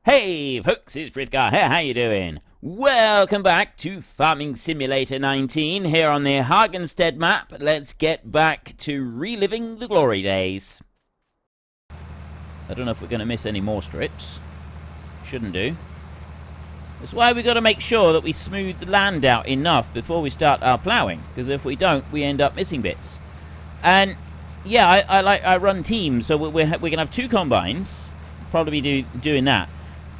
Hey folks, it's Frithgar here, how you doing? Welcome back to Farming Simulator 19 here on the Hagenstedt map. Let's get back to reliving the glory days. I don't know if we're going to miss any more strips. Shouldn't do. That's why we've got to make sure that we smooth the land out enough before we start our ploughing, because if we don't, we end up missing bits. And yeah, I run teams, so we're going to have two combines, probably be doing that.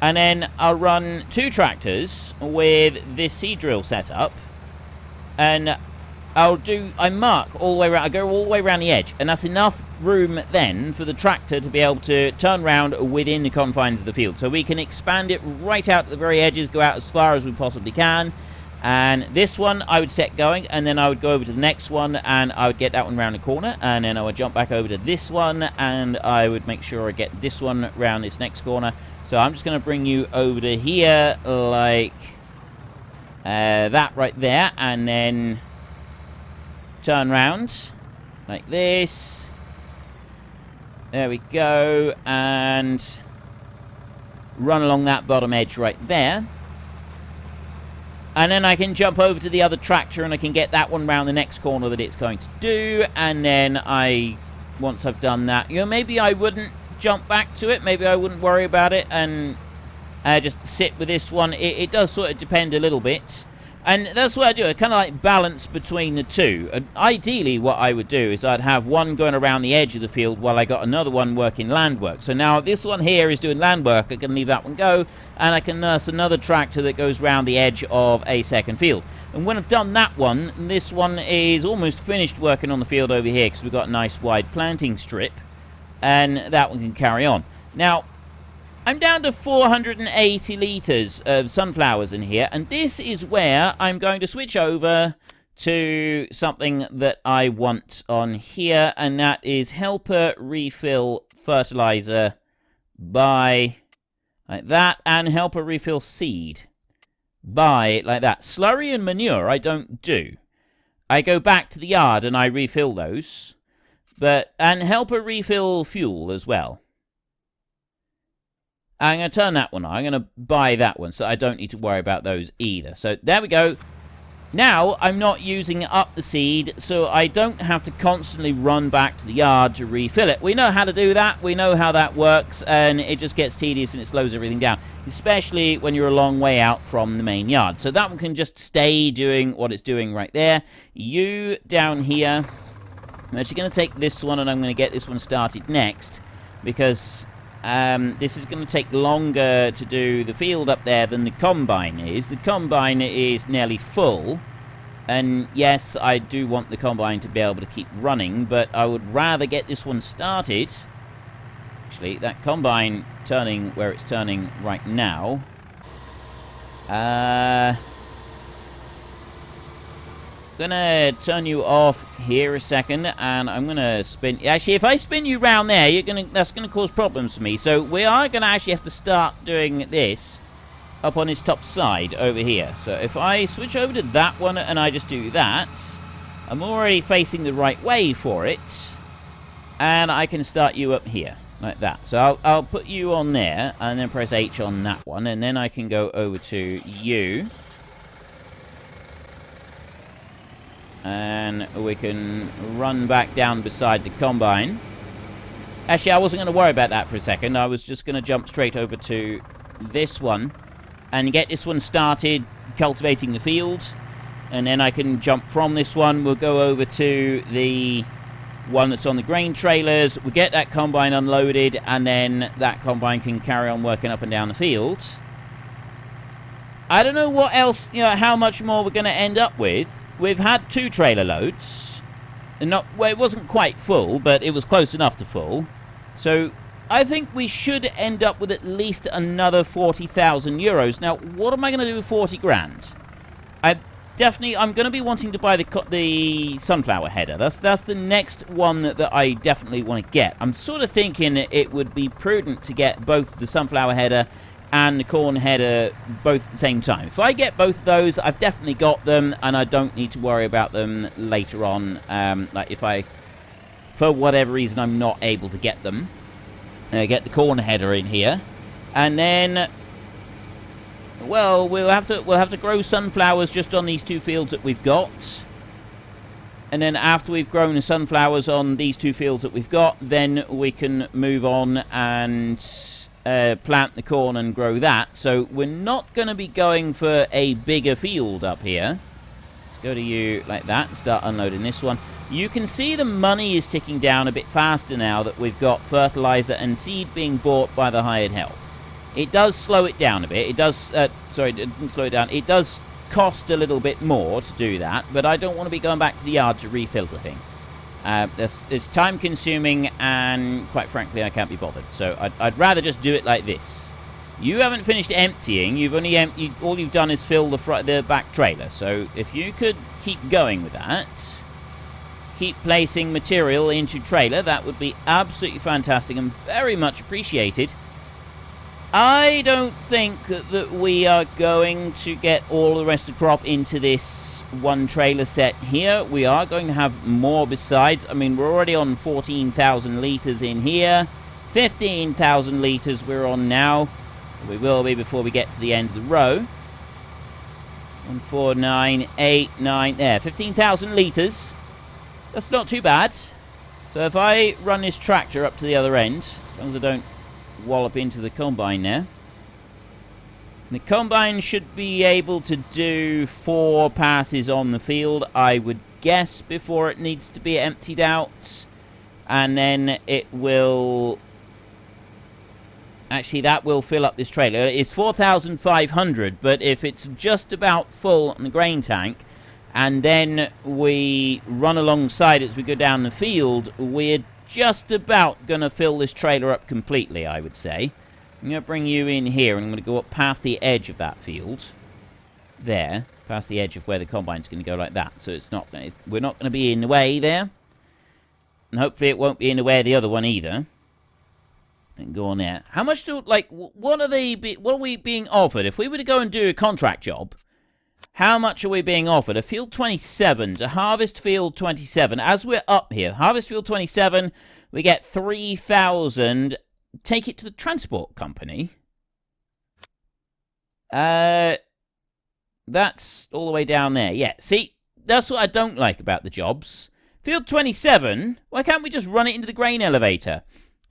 And then I'll run two tractors with this seed drill set up. And I mark all the way around, I go all the way around the edge. And that's enough room then for the tractor to be able to turn around within the confines of the field. So we can expand it right out to the very edges, go out as far as we possibly can. And this one I would set going, and then I would go over to the next one, and I would get that one around the corner, and then I would jump back over to this one, and I would make sure I get this one around this next corner. So I'm just going to bring you over to here, like that right there, and then turn round, like this. There we go, and run along that bottom edge right there. And then I can jump over to the other tractor and I can get that one round the next corner that it's going to do. And then once I've done that, maybe I wouldn't jump back to it. Maybe I wouldn't worry about it and just sit with this one. It does sort of depend a little bit. And that's what I do. I kind of like balance between the two. And ideally, what I would do is I'd have one going around the edge of the field while I got another one working land work. So now this one here is doing land work. I can leave that one go, and I can nurse another tractor that goes around the edge of a second field. And when I've done that one, this one is almost finished working on the field over here because we've got a nice wide planting strip, and that one can carry on. Now, I'm down to 480 litres of sunflowers in here, and this is where I'm going to switch over to something that I want on here, and that is helper refill fertilizer by like that, and helper refill seed by like that. Slurry and manure I don't do. I go back to the yard and I refill those, and helper refill fuel as well. I'm going to turn that one on. I'm going to buy that one, so I don't need to worry about those either. So there we go. Now I'm not using up the seed, so I don't have to constantly run back to the yard to refill it. We know how to do that. We know how that works, and it just gets tedious and it slows everything down, especially when you're a long way out from the main yard. So that one can just stay doing what it's doing right there. You down here. I'm actually going to take this one, and I'm going to get this one started next, because this is going to take longer to do the field up there than the combine is. The combine is nearly full, and yes, I do want the combine to be able to keep running, but I would rather get this one started. Actually, that combine turning where it's turning right now. Gonna turn you off here a second, and I'm gonna spin. Actually, if I spin you round there, that's gonna cause problems for me. So we are gonna actually have to start doing this up on his top side over here. So if I switch over to that one and I just do that, I'm already facing the right way for it, and I can start you up here like that. So I'll put you on there, and then press H on that one, and then I can go over to you. And we can run back down beside the combine. Actually, I wasn't going to worry about that for a second. I was just going to jump straight over to this one and get this one started cultivating the field. And then I can jump from this one. We'll go over to the one that's on the grain trailers. We'll get that combine unloaded, and then that combine can carry on working up and down the field. I don't know what else, how much more we're going to end up with. We've had 2 trailer loads. Well, it wasn't quite full, but it was close enough to full. So I think we should end up with at least another 40,000 euros. Now, what am I going to do with 40 grand? I'm going to be wanting to buy the sunflower header. That's the next one that I definitely want to get. I'm sort of thinking it would be prudent to get both the sunflower header and the corn header both at the same time. If I get both of those, I've definitely got them, and I don't need to worry about them later on. Like if I, for whatever reason, I'm not able to get them, get the corn header in here, And then, well, we'll have to grow sunflowers just on these 2 fields that we've got. And then after we've grown the sunflowers on these 2 fields that we've got, then we can move on and plant the corn and grow that. So we're not going to be going for a bigger field up here. Let's go to you like that and start unloading this one. You can see the money is ticking down a bit faster now that we've got fertilizer and seed being bought by the hired help. It does slow it down a bit. It does, sorry, it didn't slow it down. It does cost a little bit more to do that, but I don't want to be going back to the yard to refill the thing. It's time consuming, and quite frankly, I can't be bothered. So I'd rather just do it like this. You haven't finished emptying. You've only emptied. All you've done is fill the back trailer. So if you could keep going with that, keep placing material into trailer, that would be absolutely fantastic and very much appreciated. I don't think that we are going to get all the rest of the crop into this 1 trailer set here. We are going to have more besides. I mean, we're already on 14,000 litres in here. 15,000 litres we're on now. We will be before we get to the end of the row. 1, 4, 9, 8, 9, there. 15,000 litres. That's not too bad. So if I run this tractor up to the other end, as long as I don't wallop into the combine there. The combine should be able to do 4 passes on the field, I would guess, before it needs to be emptied out. And then it will... Actually, that will fill up this trailer. It's 4,500, but if it's just about full on the grain tank, and then we run alongside it as we go down the field, we're just about going to fill this trailer up completely, I would say. I'm going to bring you in here, and I'm going to go up past the edge of that field. There. Past the edge of where the combine's going to go like that. So it's not gonna, we're not going to be in the way there. And hopefully it won't be in the way of the other one either. And go on there. How much do, like, what are we being offered? If we were to go and do a contract job, how much are we being offered? A field 27 to harvest field 27. As we're up here, harvest field 27, we get 3,000. Take it to the transport company. That's all the way down there. Yeah, see, that's what I don't like about the jobs. Field 27, why can't we just run it into the grain elevator?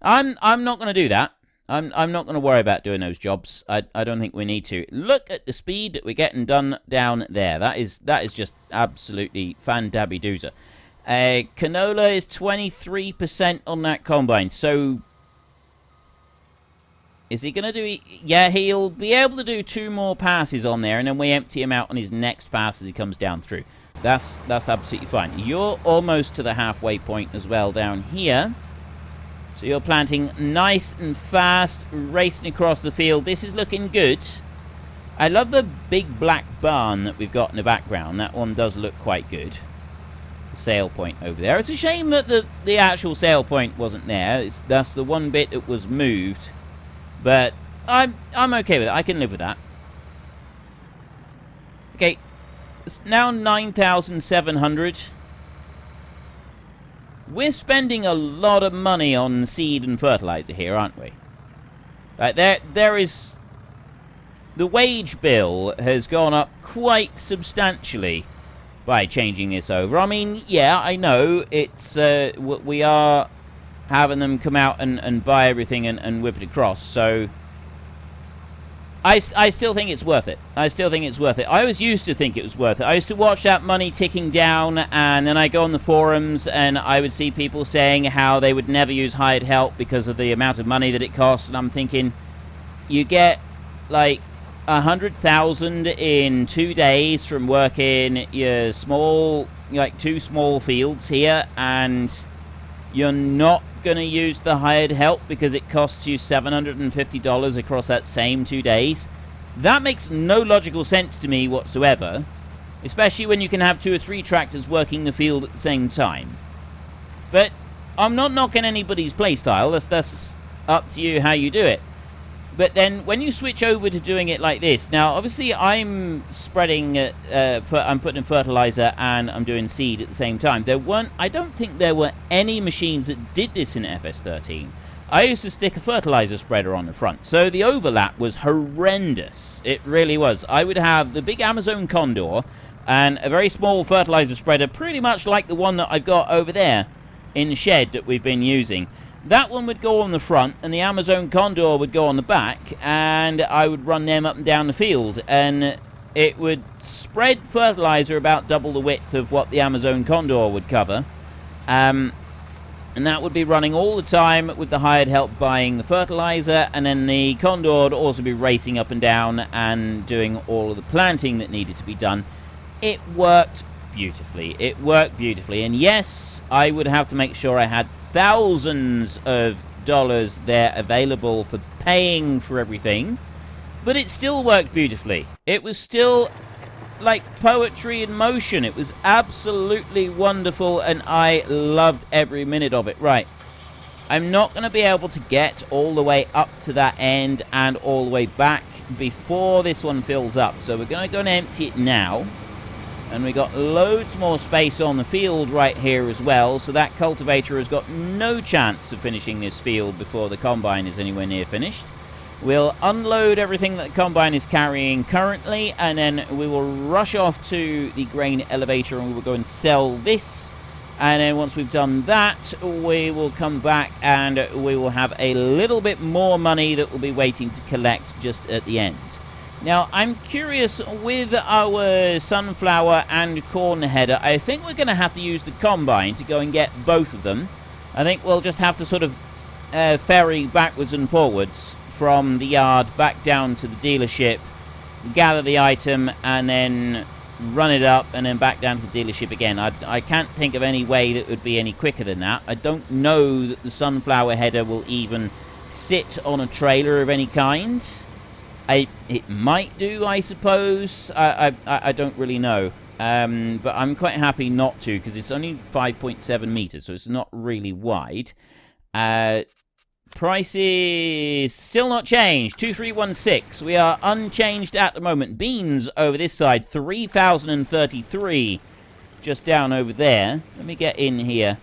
I'm not going to do that. I'm not going to worry about doing those jobs. I don't think we need to. Look at the speed that we're getting done down there. That is just absolutely fan-dabby-doozer. Canola is 23% on that combine. So, is he going to do... Yeah, he'll be able to do 2 more passes on there, and then we empty him out on his next pass as he comes down through. That's absolutely fine. You're almost to the halfway point as well down here. So you're planting nice and fast, racing across the field. This is looking good. I love the big black barn that we've got in the background. That one does look quite good. The sail point over there. It's a shame that the actual sail point wasn't there. That's the one bit that was moved. But I'm okay with it. I can live with that. Okay. It's now 9,700. We're spending a lot of money on seed and fertilizer here, aren't we? Right, there is... The wage bill has gone up quite substantially by changing this over. I mean, yeah, I know it's... we are having them come out and buy everything and whip it across, so... I still think it's worth it. I still think it's worth it. I always used to think it was worth it. I used to watch that money ticking down, and then I go on the forums, and I would see people saying how they would never use hired help because of the amount of money that it costs, and I'm thinking, you get, like, 100,000 in 2 days from working your small, like, 2 small fields here, and you're not going to use the hired help because it costs you $750 across that same 2 days. That makes no logical sense to me whatsoever, especially when you can have 2 or 3 tractors working the field at the same time. But I'm not knocking anybody's playstyle. That's up to you how you do it. But then when you switch over to doing it like this, now obviously I'm spreading, I'm putting in fertilizer and I'm doing seed at the same time. I don't think there were any machines that did this in FS13. I used to stick a fertilizer spreader on the front, so the overlap was horrendous. It really was. I would have the big Amazon Condor and a very small fertilizer spreader, pretty much like the one that I've got over there in the shed that we've been using. That one would go on the front, and the Amazon Condor would go on the back, and I would run them up and down the field, and it would spread fertilizer about double the width of what the Amazon Condor would cover. And that would be running all the time with the hired help buying the fertilizer, and then the Condor would also be racing up and down and doing all of the planting that needed to be done. It worked beautifully. It worked beautifully. And yes, I would have to make sure I had thousands of dollars there available for paying for everything, but it still worked beautifully. It was still like poetry in motion. It was absolutely wonderful, and I loved every minute of it. Right, I'm not going to be able to get all the way up to that end and all the way back before this one fills up, so we're going to go and empty it now. And we got loads more space on the field right here as well, so that cultivator has got no chance of finishing this field before the combine is anywhere near finished. We'll unload everything that the combine is carrying currently, and then we will rush off to the grain elevator and we will go and sell this. And then once we've done that, we will come back and we will have a little bit more money that we'll be waiting to collect just at the end. Now, I'm curious, with our sunflower and corn header, I think we're going to have to use the combine to go and get both of them. I think we'll just have to sort of ferry backwards and forwards from the yard back down to the dealership, gather the item, and then run it up and then back down to the dealership again. I can't think of any way that would be any quicker than that. I don't know that the sunflower header will even sit on a trailer of any kind. It might do, I suppose. I don't really know. But I'm quite happy not to, because it's only 5.7 meters, so it's not really wide. Prices still not changed. 2316. We are unchanged at the moment. Beans over this side, 3,033. Just down over there. Let me get in here.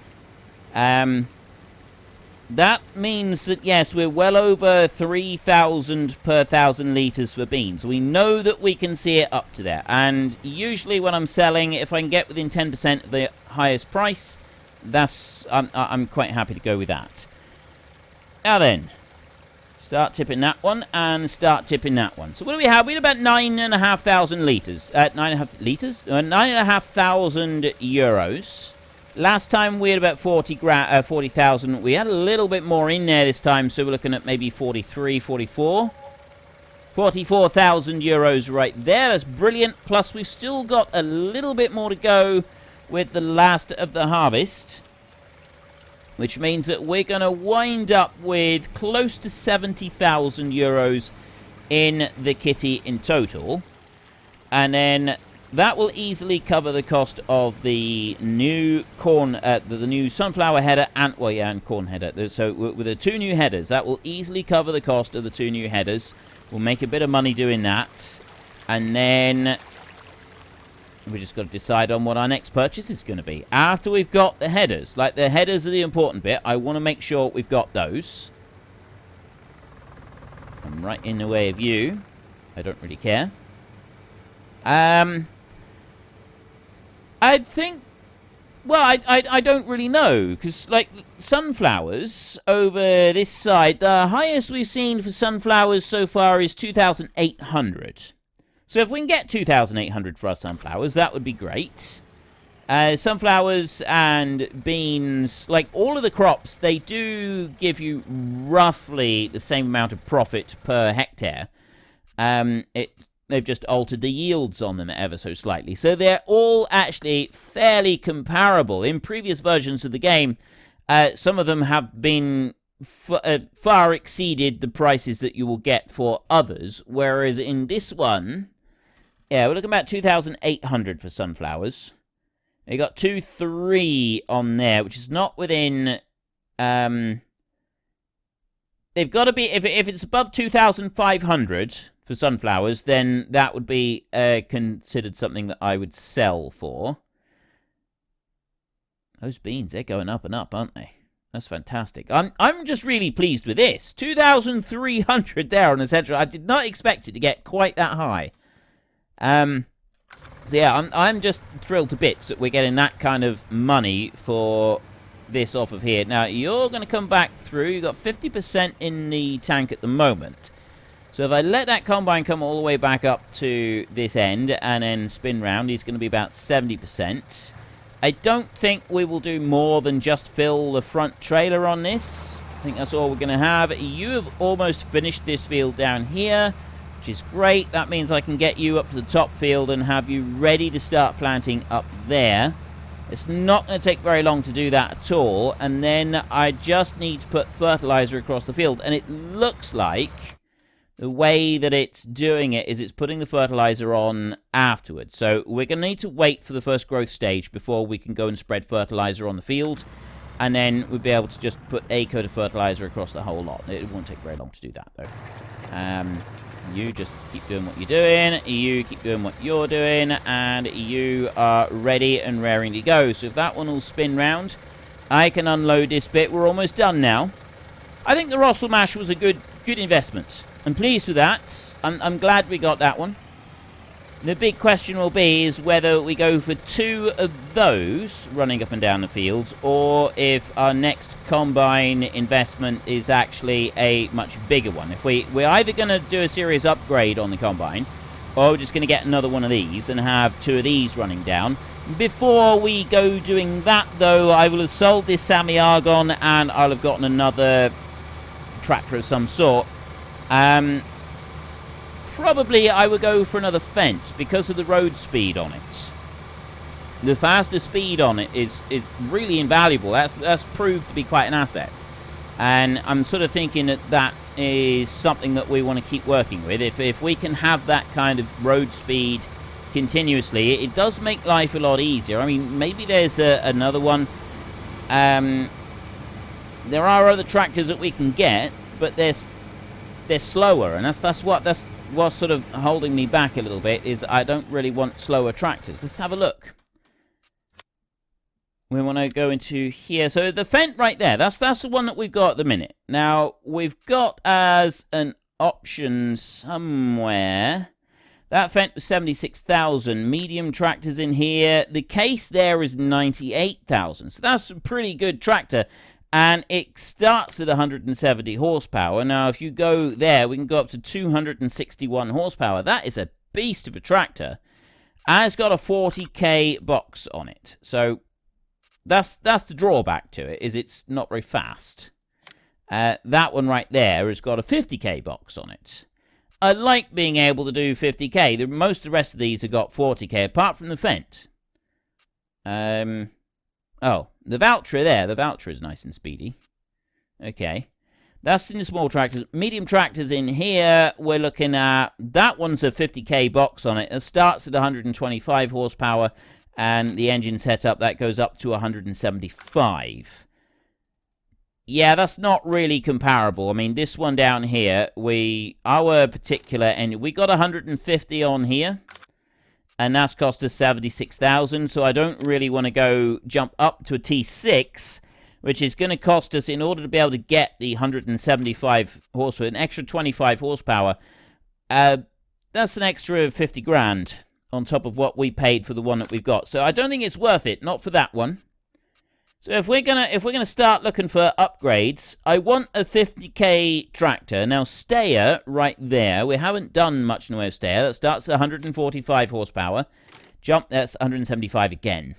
That means that, yes, we're well over 3,000 per 1,000 litres for beans. We know that we can see it up to there. And usually when I'm selling, if I can get within 10% of the highest price, I'm quite happy to go with that. Now then, start tipping that one and start tipping that one. So what do we have? We had about 9,500 litres. 9,500 euros. Last time we had about 40,000. We had a little bit more in there this time, so we're looking at maybe 43, 44. 44,000 euros right there. That's brilliant. Plus, we've still got a little bit more to go with the last of the harvest, which means that we're going to wind up with close to 70,000 euros in the kitty in total. And then that will easily cover the cost of the new corn, the new sunflower header, and, well, yeah, and corn header. So with the two new headers, that will easily cover the cost of the two new headers. We'll make a bit of money doing that. And then we just got to decide on what our next purchase is going to be. After we've got the headers, like the headers are the important bit, I want to make sure we've got those. I'm right in the way of you. I don't really care. I think, well, I don't really know, because, like, sunflowers over this side, the highest we've seen for sunflowers so far is 2,800. So if we can get 2,800 for our sunflowers, that would be great. Sunflowers and beans, like all of the crops, they do give you roughly the same amount of profit per hectare. They've just altered the yields on them ever so slightly. So they're all actually fairly comparable. In previous versions of the game, some of them have been far exceeded the prices that you will get for others. Whereas in this one, yeah, we're looking about 2,800 for sunflowers. You got 2,300 on there, which is not within. They've got to be, if it's above 2,500 for sunflowers, then that would be considered something that I would sell for. Those beans, they're going up and up, aren't they? That's fantastic. I'm just really pleased with this. 2,300 there on the central. I did not expect it to get quite that high. So yeah, I'm just thrilled to bits that we're getting that kind of money for this off of here. Now, you're going to come back through. You've got 50% in the tank at the moment. So if I let that combine come all the way back up to this end and then spin round, he's going to be about 70%. I don't think we will do more than just fill the front trailer on this. I think that's all we're going to have. You have almost finished this field down here, which is great. That means I can get you up to the top field and have you ready to start planting up there. It's not going to take very long to do that at all. And then I just need to put fertilizer across the field. And it looks like the way that it's doing it is it's putting the fertilizer on afterwards. So we're going to need to wait for the first growth stage before we can go and spread fertilizer on the field. And then we'll be able to just put a coat of fertilizer across the whole lot. It won't take very long to do that, though. You just keep doing what you're doing. You keep doing what you're doing. And you are ready and raring to go. So if that one will spin round, I can unload this bit. We're almost done now. I think the Rossel Mash was a good investment. I'm pleased with that. I'm glad we got that one. The big question will be is whether we go for 2 of those running up and down the fields, or if our next combine investment is actually a much bigger one. If we're either going to do a serious upgrade on the combine, or we're just going to get another one of these and have 2 of these running down. Before we go doing that, though, I will have sold this Sammy Argon and I'll have gotten another tractor of some sort. Probably I would go for another Fendt because of the road speed on it. The faster speed on it is really invaluable. That's proved to be quite an asset. And I'm sort of thinking that is something that we want to keep working with. If we can have that kind of road speed continuously, it does make life a lot easier. I mean, maybe there's another one. There are other tractors that we can get, but they're slower, and that's what's sort of holding me back a little bit, is I don't really want slower tractors. Let's have a look. We want to go into here. So the Fendt right there, that's the one that we've got at the minute. Now, we've got as an option somewhere, that Fendt was 76,000. Medium tractors in here. The case there is 98,000. So that's a pretty good tractor. And it starts at 170 horsepower. Now, if you go there, we can go up to 261 horsepower. That is a beast of a tractor. And it's got a 40k box on it. So that's the drawback to it, is it's not very fast. That one right there has got a 50k box on it. I like being able to do 50k. Most of the rest of these have got 40k, apart from the Fendt. Oh, the Valtra there. The Valtra is nice and speedy. Okay. That's in the small tractors. Medium tractors in here, we're looking at... That one's a 50k box on it. It starts at 125 horsepower, and the engine setup, that goes up to 175. Yeah, that's not really comparable. I mean, this one down here, our particular engine, we got 150 on here. And that's cost us 76,000, so I don't really want to jump up to a T6, which is going to cost us, in order to be able to get the 175 horsepower, an extra 25 horsepower. That's an extra 50 grand on top of what we paid for the one that we've got. So I don't think it's worth it, not for that one. So if we're gonna start looking for upgrades, I want a 50k tractor. Now Steyr right there, we haven't done much in the way of Steyr. That starts at 145 horsepower. Jump, that's 175 again.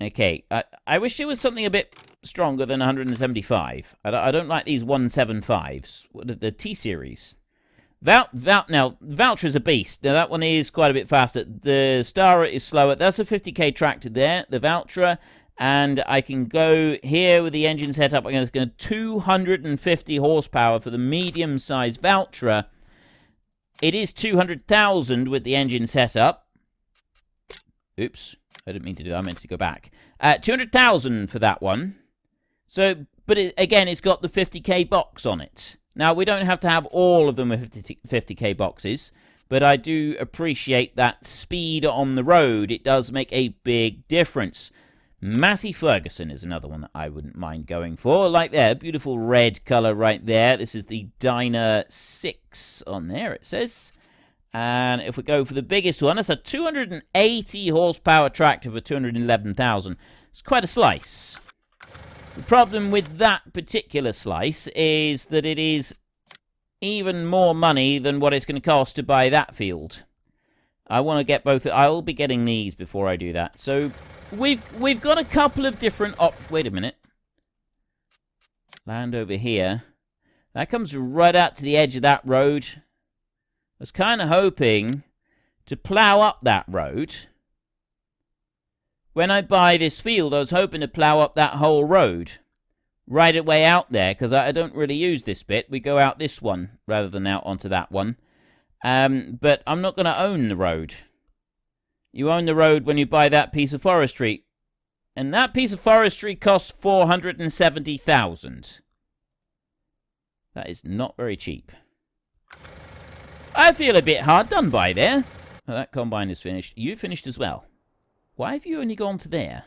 Okay, I wish there was something a bit stronger than 175. I don't like these 175s. What are the T-Series? Now, Valtra's a beast. Now, that one is quite a bit faster. The Star is slower. That's a 50k tractor there, the Valtra. And I can go here with the engine setup. I'm going to go 250 horsepower for the medium-sized Valtra. It is 200,000 with the engine setup. Oops, I didn't mean to do that. I meant to go back. 200,000 for that one. So, but again, it's got the 50k box on it. Now, we don't have to have all of them with 50k boxes, but I do appreciate that speed on the road. It does make a big difference. Massey Ferguson is another one that I wouldn't mind going for. Like there, beautiful red colour right there. This is the Dyna 6 on there, it says. And if we go for the biggest one, it's a 280 horsepower tractor for 211,000. It's quite a slice. The problem with that particular slice is that it is even more money than what it's going to cost to buy that field. I want to get both. I'll be getting these before I do that. So we've got a couple of different wait a minute. Land over here. That comes right out to the edge of that road. I was kind of hoping to plough up that road. When I buy this field, I was hoping to plough up that whole road. Right away out there, because I don't really use this bit. We go out this one, rather than out onto that one. But I'm not going to own the road. You own the road when you buy that piece of forestry. And that piece of forestry costs 470,000. That is not very cheap. I feel a bit hard done by there. Oh, that combine is finished. You finished as well. Why have you only gone to there?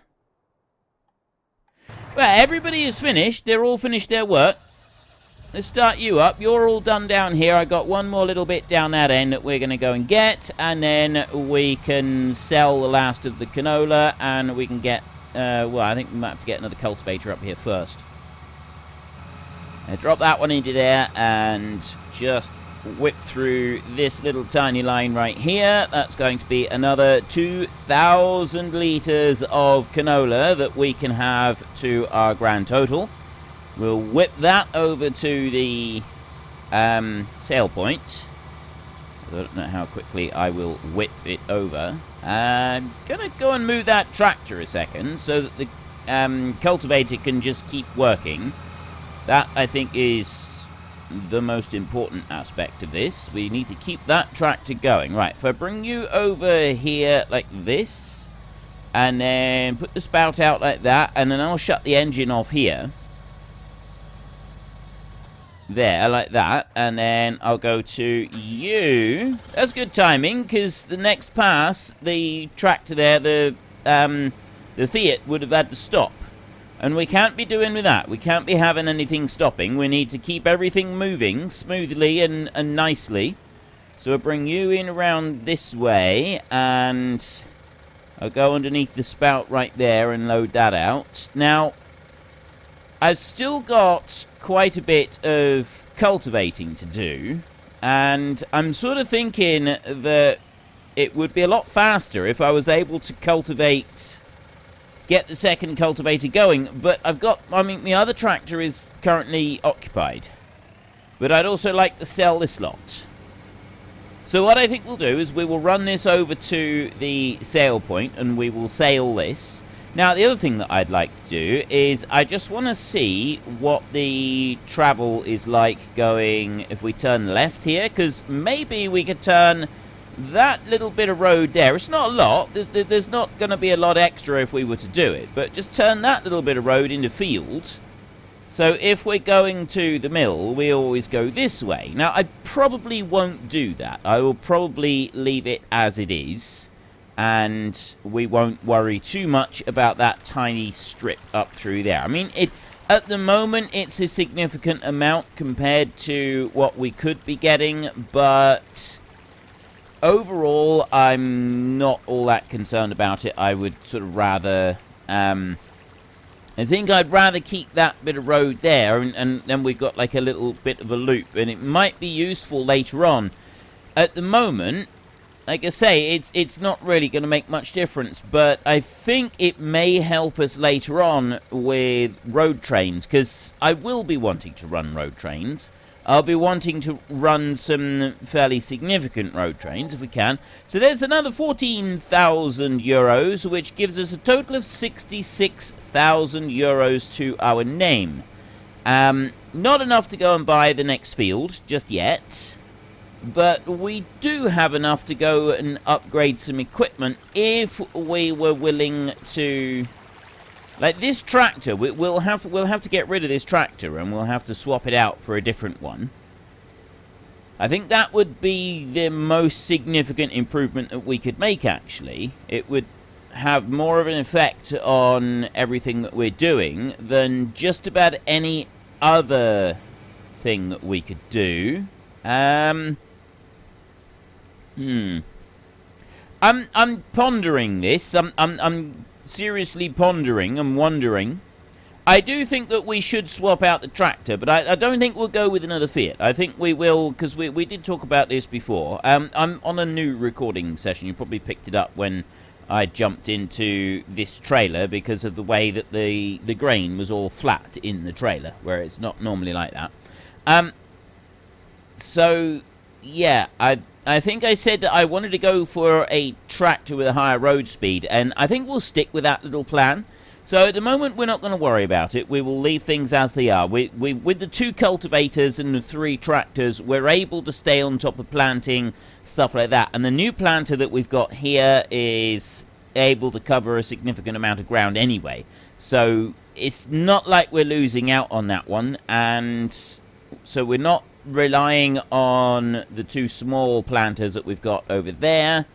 Well, everybody is finished. They're all finished their work. Let's start you up. You're all done down here. I got one more little bit down that end that we're going to go and get. And then we can sell the last of the canola. And we can get... well, I think we might have to get another cultivator up here first. Drop that one into there. And just whip through this little tiny line right here. That's going to be another 2,000 litres of canola that we can have to our grand total. We'll whip that over to the sale point. I don't know how quickly I will whip it over. I'm going to go and move that tractor a second so that the cultivator can just keep working. That, I think, is the most important aspect of this. We need to keep that tractor going. Right, if I bring you over here like this, and then put the spout out like that, and then I'll shut the engine off here. There, like that, and then I'll go to you. That's good timing, because the next pass, the tractor there, the Fiat would have had to stop. And we can't be doing with that. We can't be having anything stopping. We need to keep everything moving smoothly and nicely. So I'll bring you in around this way, and I'll go underneath the spout right there and load that out. Now, I've still got quite a bit of cultivating to do, and I'm sort of thinking that it would be a lot faster if I was able to get the second cultivator going, but my other tractor is currently occupied. But I'd also like to sell this lot. So what I think we'll do is we will run this over to the sale point, and we will sell this. Now, the other thing that I'd like to do is I just want to see what the travel is like going if we turn left here, because maybe we could turn that little bit of road there. It's not a lot. There's not going to be a lot extra if we were to do it, but just turn that little bit of road into field. So if we're going to the mill, we always go this way. Now, I probably won't do that. I will probably leave it as it is, and we won't worry too much about that tiny strip up through there. I mean, at the moment, it's a significant amount compared to what we could be getting, but overall, I'm not all that concerned about it. I would sort of rather... I think I'd rather keep that bit of road there, and then we've got like a little bit of a loop, and it might be useful later on. At the moment, like I say, it's not really going to make much difference, but I think it may help us later on with road trains, because I will be wanting to run road trains. I'll be wanting to run some fairly significant road trains if we can. So there's another 14,000 euros, which gives us a total of 66,000 euros to our name. Not enough to go and buy the next field just yet, but we do have enough to go and upgrade some equipment if we were willing to... Like this tractor, we'll have to get rid of this tractor, and we'll have to swap it out for a different one. I think that would be the most significant improvement that we could make, actually. It would have more of an effect on everything that we're doing than just about any other thing that we could do. I'm pondering this. I'm seriously pondering and wondering. I do think that we should swap out the tractor, but I don't think we'll go with another Fiat. I think we will, because we did talk about this before. I'm on a new recording session. You probably picked it up when I jumped into this trailer because of the way that the grain was all flat in the trailer, where it's not normally like that. So, yeah, I think I said that I wanted to go for a tractor with a higher road speed, and I think we'll stick with that little plan. So at the moment, we're not going to worry about it. We will leave things as they are. With the 2 cultivators and the 3 tractors, we're able to stay on top of planting, stuff like that. And the new planter that we've got here is able to cover a significant amount of ground anyway. So it's not like we're losing out on that one. And so we're not relying on the 2 small planters that we've got over there.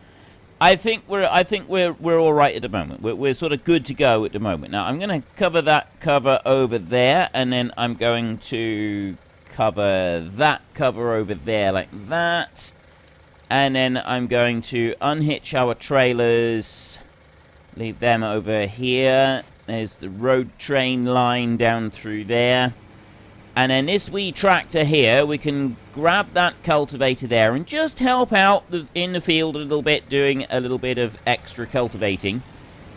I think we're all right at the moment. We're sort of good to go at the moment. Now I'm going to cover that cover over there, and then I'm going to cover that cover over there like that, and then I'm going to unhitch our trailers, leave them over here. There's the road train line down through there. And then this wee tractor here, we can grab that cultivator there and just help out in the field a little bit, doing a little bit of extra cultivating,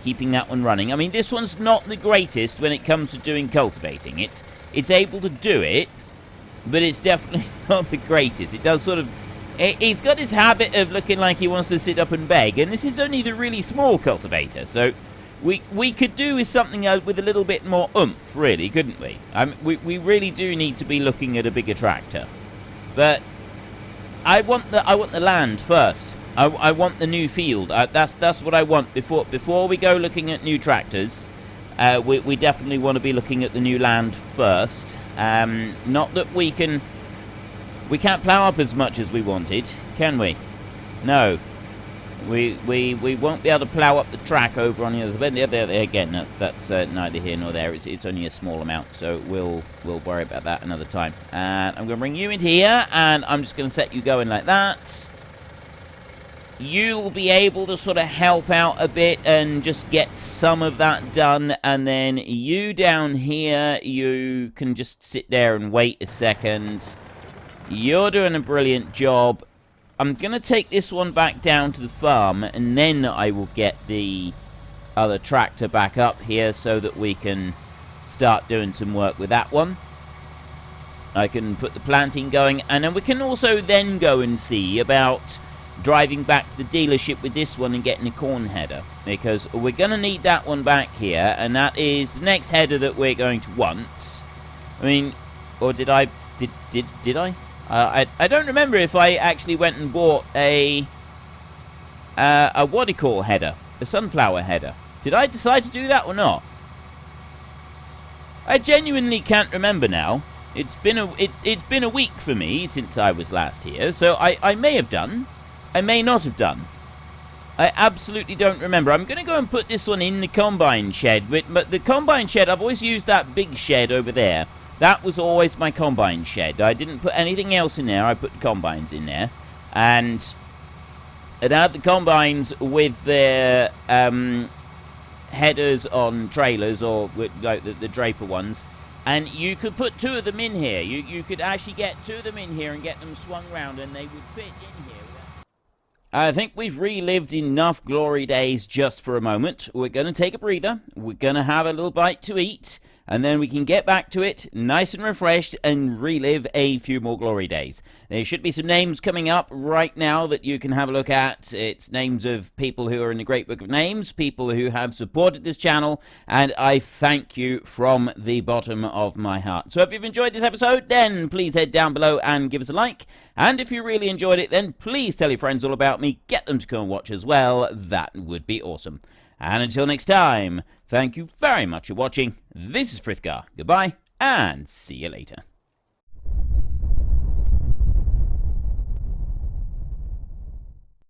keeping that one running. I mean, this one's not the greatest when it comes to doing cultivating. It's able to do it, but it's definitely not the greatest. It does sort of... He's got this habit of looking like he wants to sit up and beg, and this is only the really small cultivator, so... We could do with something with a little bit more oomph, really, couldn't we? We really do need to be looking at a bigger tractor. But I want the land first. I want the new field. That's what I want before we go looking at new tractors. We definitely want to be looking at the new land first. Not that we can't plough up as much as we wanted, can we? No. We won't be able to plough up the track over on the other side. Again, that's neither here nor there. It's only a small amount, so we'll worry about that another time. And I'm going to bring you into here, and I'm just going to set you going like that. You'll be able to sort of help out a bit and just get some of that done, and then you down here, you can just sit there and wait a second. You're doing a brilliant job. I'm going to take this one back down to the farm, and then I will get the other tractor back up here so that we can start doing some work with that one. I can put the planting going, and then we can also then go and see about driving back to the dealership with this one and getting a corn header, because we're going to need that one back here, and that is the next header that we're going to want. I mean, or did I? Did I? I don't remember if I actually went and bought a what do you call header? A sunflower header. Did I decide to do that or not? I genuinely can't remember now. It's been a week for me since I was last here, so I may have done. I may not have done. I absolutely don't remember. I'm going to go and put this one in the combine shed, but the combine shed, I've always used that big shed over there. That was always my combine shed. I didn't put anything else in there. I put the combines in there. And it had the combines with their headers on trailers, or with, like the draper ones. And you could put 2 of them in here. You could actually get 2 of them in here and get them swung round, and they would fit in here. I think we've relived enough glory days just for a moment. We're going to take a breather. We're going to have a little bite to eat. And then we can get back to it, nice and refreshed, and relive a few more glory days. There should be some names coming up right now that you can have a look at. It's names of people who are in the Great Book of Names, people who have supported this channel, and I thank you from the bottom of my heart. So if you've enjoyed this episode, then please head down below and give us a like. And if you really enjoyed it, then please tell your friends all about me. Get them to come and watch as well. That would be awesome. And until next time, thank you very much for watching. This is Frithgar. Goodbye, and see you later.